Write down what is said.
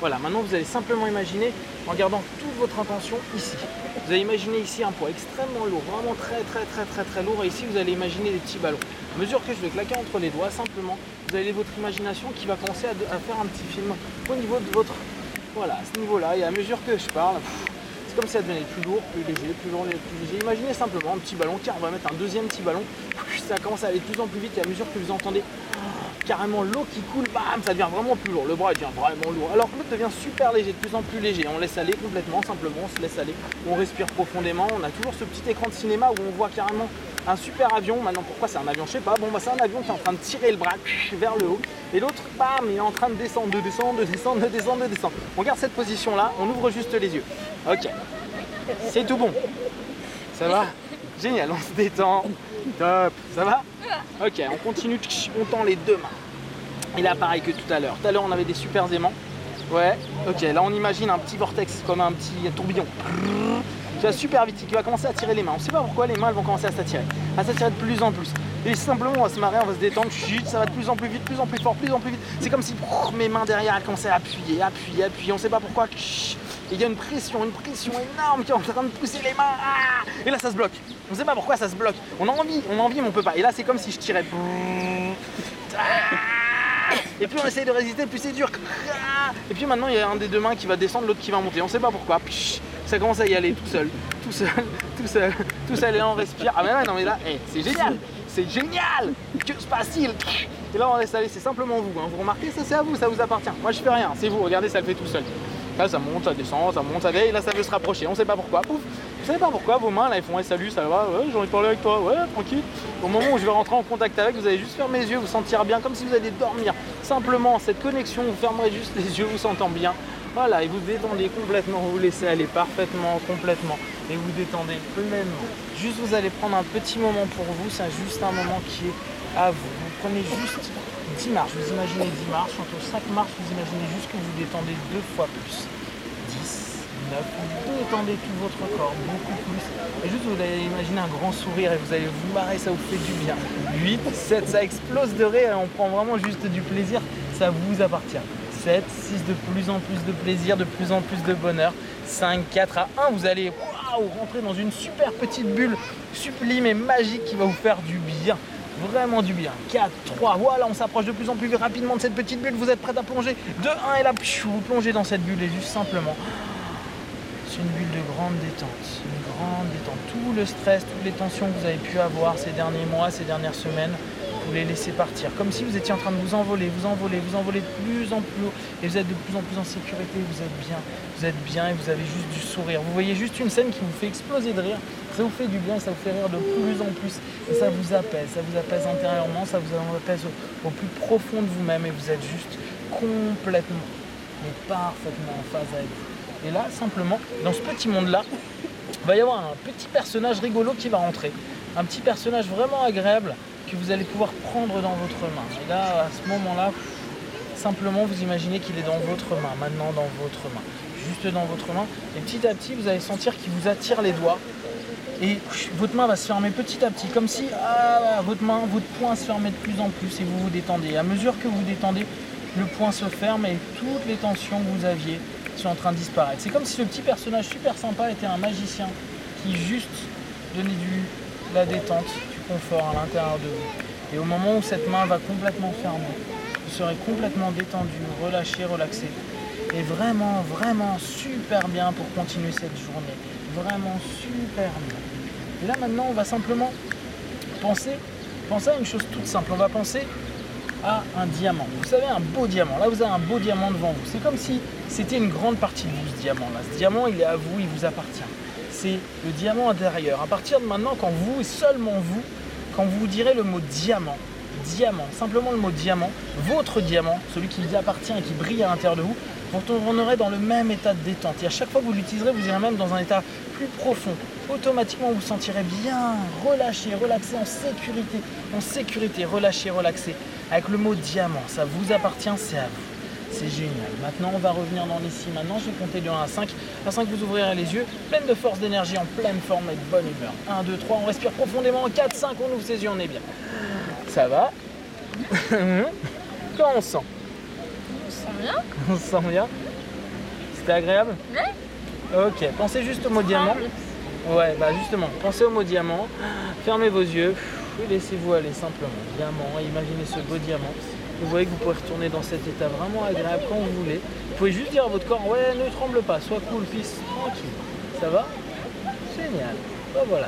Voilà, maintenant vous allez simplement imaginer, en gardant toute votre intention ici. Vous allez imaginer ici un poids extrêmement lourd, vraiment très lourd. Et ici, vous allez imaginer des petits ballons. À mesure que je vais claquer entre les doigts, simplement, vous avez votre imagination qui va commencer à faire un petit film au niveau de votre... Voilà, à ce niveau-là. Et à mesure que je parle, c'est comme si ça devenait plus lourd, plus léger, plus lourd, plus léger. Imaginez simplement un petit ballon. Tiens, on va mettre un deuxième petit ballon. Ça commence à aller de plus en plus vite. Et à mesure que vous entendez carrément l'eau qui coule, bam, ça devient vraiment plus lourd. Le bras devient vraiment lourd. Alors que l'autre devient super léger, de plus en plus léger. On laisse aller complètement, simplement, on se laisse aller. On respire profondément. On a toujours ce petit écran de cinéma où on voit carrément un super avion. Maintenant, pourquoi c'est un avion? Je sais pas. Bon, bah, c'est un avion qui est en train de tirer le bras vers le haut. Et l'autre, bam, il est en train de descendre, de descendre, de descendre, de descendre, de descendre. On garde cette position-là. On ouvre juste les yeux. Ok. C'est tout bon. Ça va? Génial, on se détend. Top. Ça va? Ok, on continue. On tend les deux mains. Et là, pareil que tout à l'heure. Tout à l'heure, on avait des super aimants. Ouais. Ok, là, on imagine un petit vortex, comme un petit tourbillon. Qui va super vite, qui va commencer à tirer les mains. On ne sait pas pourquoi les mains elles vont commencer à s'attirer de plus en plus. Et simplement, on va se marrer, on va se détendre. Chut, ça va de plus en plus vite, plus en plus fort, plus en plus vite. C'est comme si mes mains derrière elles commençaient à appuyer. On ne sait pas pourquoi. Il y a une pression énorme qui est en train de pousser les mains. Ah, et là, ça se bloque. On ne sait pas pourquoi ça se bloque. On a envie, mais on peut pas. Et là, c'est comme si je tirais. Et plus on essaye de résister, plus c'est dur. Et puis maintenant, il y a un des deux mains qui va descendre, l'autre qui va monter. On ne sait pas pourquoi. Ça commence à y aller tout seul. Et là, on respire. Ah, mais non, mais là, c'est génial. C'est génial. Que se passe-t-il? Et là, on laisse aller. C'est simplement vous. Vous remarquez, ça, c'est à vous. Ça vous appartient. Moi, je fais rien. C'est vous. Regardez, ça le fait tout seul. Là, ça monte, ça descend, ça monte, ça va. Et là, ça veut se rapprocher. On ne sait pas pourquoi. Pouf. Vous savez pas pourquoi vos mains là, elles font salut, ça va, ouais, j'ai envie de parler avec toi, ouais, tranquille. Au moment où je vais rentrer en contact avec, vous allez juste fermer les yeux, vous sentir bien, comme si vous alliez dormir. Simplement, cette connexion, vous fermerez juste les yeux, vous sentant bien. Voilà, et vous détendez complètement, vous laissez aller parfaitement, complètement. Et vous détendez pleinement. Juste, vous allez prendre un petit moment pour vous, c'est juste un moment qui est à vous. Vous prenez juste 10 marches, vous imaginez 10 marches. Entre 5 marches, vous imaginez juste que vous détendez 2 fois plus. 10. Vous détendez tout votre corps, beaucoup plus. Et juste, vous allez imaginer un grand sourire et vous allez vous marrer, ça vous fait du bien. 8, 7, ça explose de rire et on prend vraiment juste du plaisir, ça vous appartient. 7, 6, de plus en plus de plaisir, de plus en plus de bonheur. 5, 4 à 1, vous allez rentrer dans une super petite bulle sublime et magique qui va vous faire du bien. Vraiment du bien. 4, 3, voilà, on s'approche de plus en plus rapidement de cette petite bulle. Vous êtes prêts à plonger. 2, 1 et là, vous plongez dans cette bulle et juste simplement... C'est une bulle de grande détente, Tout le stress, toutes les tensions que vous avez pu avoir ces derniers mois, ces dernières semaines, vous les laissez partir. Comme si vous étiez en train de vous envoler de plus en plus haut. Et vous êtes de plus en plus en sécurité, vous êtes bien et vous avez juste du sourire. Vous voyez juste une scène qui vous fait exploser de rire. Ça vous fait du bien, ça vous fait rire de plus en plus. Et ça vous apaise intérieurement, ça vous apaise au plus profond de vous-même. Et vous êtes juste complètement, mais parfaitement en phase avec vous. Et là, simplement, dans ce petit monde-là, il va y avoir un petit personnage rigolo qui va rentrer. Un petit personnage vraiment agréable que vous allez pouvoir prendre dans votre main. Et là, à ce moment-là, simplement, vous imaginez qu'il est dans votre main, maintenant dans votre main. Juste dans votre main. Et petit à petit, vous allez sentir qu'il vous attire les doigts. Et votre main va se fermer petit à petit, comme si votre poing se fermait de plus en plus et vous vous détendez. Et à mesure que vous détendez, le poing se ferme et toutes les tensions que vous aviez sont en train de disparaître. C'est comme si ce petit personnage super sympa était un magicien qui juste donnait de la détente, du confort à l'intérieur de vous. Et au moment où cette main va complètement fermer, vous serez complètement détendu, relâché, relaxé. Et vraiment, vraiment super bien pour continuer cette journée. Vraiment super bien. Et là maintenant, on va simplement penser à une chose toute simple. On va penser à un diamant. Vous savez, un beau diamant. Là, vous avez un beau diamant devant vous. C'est comme si c'était une grande partie de vous, ce diamant-là. Ce diamant, il est à vous, il vous appartient. C'est le diamant intérieur. À partir de maintenant, quand vous, et seulement vous, quand vous direz le mot diamant, simplement le mot diamant, votre diamant, celui qui vous appartient et qui brille à l'intérieur de vous, vous retournerez dans le même état de détente. Et à chaque fois que vous l'utiliserez, vous irez même dans un état plus profond. Automatiquement, vous vous sentirez bien, relâché, relaxé, en sécurité, relâché, relaxé. Avec le mot diamant, ça vous appartient, c'est à vous. C'est génial. Maintenant, on va revenir dans l'ici. Maintenant, je vais compter de 1 à 5. À 5, vous ouvrirez les yeux, pleine de force, d'énergie, en pleine forme et de bonne humeur. 1, 2, 3, on respire profondément. 4, 5, on ouvre ses yeux, on est bien. Ça va? Comment on se sent? On se sent bien. On se sent bien? C'était agréable? Ouais. Ok, pensez juste au mot diamant. Ouais, bah justement, pensez au mot diamant. Fermez vos yeux et laissez-vous aller simplement. Diamant, imaginez ce beau diamant. Vous voyez que vous pouvez retourner dans cet état vraiment agréable quand vous voulez. Vous pouvez juste dire à votre corps, ouais, ne tremble pas, sois cool, fils, tranquille. Ça va? Génial. Bah voilà.